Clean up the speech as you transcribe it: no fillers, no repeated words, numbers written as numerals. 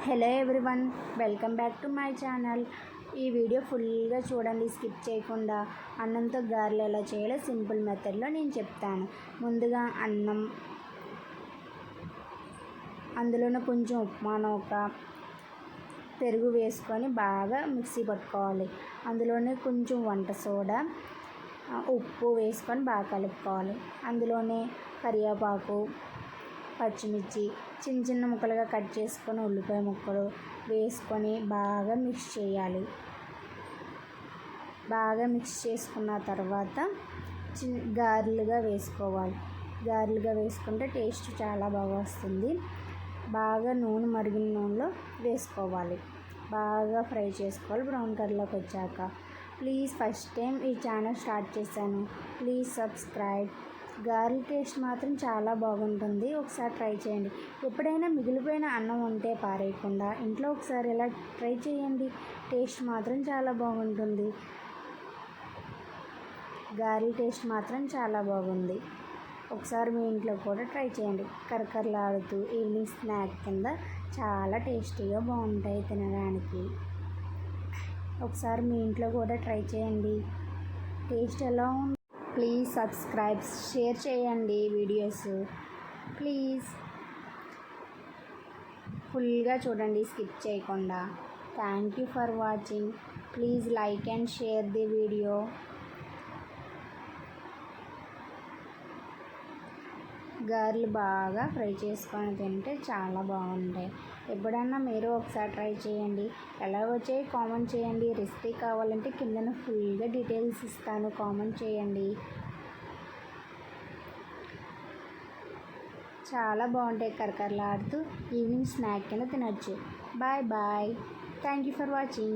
Hello everyone, welcome back to my channel. ఈ video ఫుల్గా చూడండి, స్కిప్ చేయకుండా. అన్నంతో గారెలు ఎలా చేయాలో సింపుల్ మెథడ్లో నేను చెప్తాను. ముందుగా అన్నం, అందులోనే కొంచెం ఉప్మా నూక, పెరుగు వేసుకొని బాగా మిక్సీ పట్టుకోవాలి. అందులోనే కొంచెం వంట సోడా, ఉప్పు వేసుకొని బాగా కలుపుకోవాలి. అందులోనే కరివేపాకు, పచ్చిమిర్చి చిన్న చిన్న ముక్కలుగా కట్ చేసుకొని ఉల్లిపాయ ముక్కలు వేసుకొని బాగా మిక్స్ చేయాలి. బాగా మిక్స్ చేసుకున్న తర్వాత గారెలుగా వేసుకోవాలి. గారెలుగా వేసుకుంటే టేస్ట్ చాలా బాగా వస్తుంది. బాగా నూనె మరిగిన నూనెలో వేసుకోవాలి. బాగా ఫ్రై చేసుకోవాలి బ్రౌన్ కలర్లోకి వచ్చాక. ప్లీజ్ ఫస్ట్ టైం ఈ ఛానల్ స్టార్ట్ చేశాను, ప్లీజ్ సబ్స్క్రైబ్. గారెల టేస్ట్ మాత్రం చాలా బాగుంటుంది, ఒకసారి ట్రై చేయండి. ఎప్పుడైనా మిగిలిపోయిన అన్నం ఉంటే పారేయకుండా ఇంట్లో ఒకసారి ఇలా ట్రై చేయండి, టేస్ట్ మాత్రం చాలా బాగుంటుంది. గారెల టేస్ట్ మాత్రం చాలా బాగుంది. ఒకసారి మీ ఇంట్లో కూడా ట్రై చేయండి. కరకరలాడుతూ ఈవినింగ్ స్నాక్ కింద చాలా టేస్టీగా బాగుంటాయి తినడానికి. ఒకసారి మీ ఇంట్లో కూడా ట్రై చేయండి. టేస్ట్ ఎలా ఉంది? ప్లీజ్ సబ్స్క్రైబ్, షేర్ చేయండి వీడియోస్ ప్లీజ్. ఫుల్గా చూడండి, స్కిప్ చేయకుండా. Thank you for watching. Please like and share the video. గారెలు బాగా ఫ్రై చేసుకొని తింటే చాలా బాగుంటాయి. ఎప్పుడన్నా మీరు ఒకసారి ట్రై చేయండి. ఎలా వచ్చాయి కామెంట్ చేయండి. రెసిపీ కావాలంటే కిందన ఫుల్గా డీటెయిల్స్ ఇస్తాను, కామెంట్ చేయండి. చాలా బాగుంటాయి, కరకరలాడుతూ ఈవినింగ్ స్నాక్ కింద తినచ్చు. Bye bye. Thank you for watching.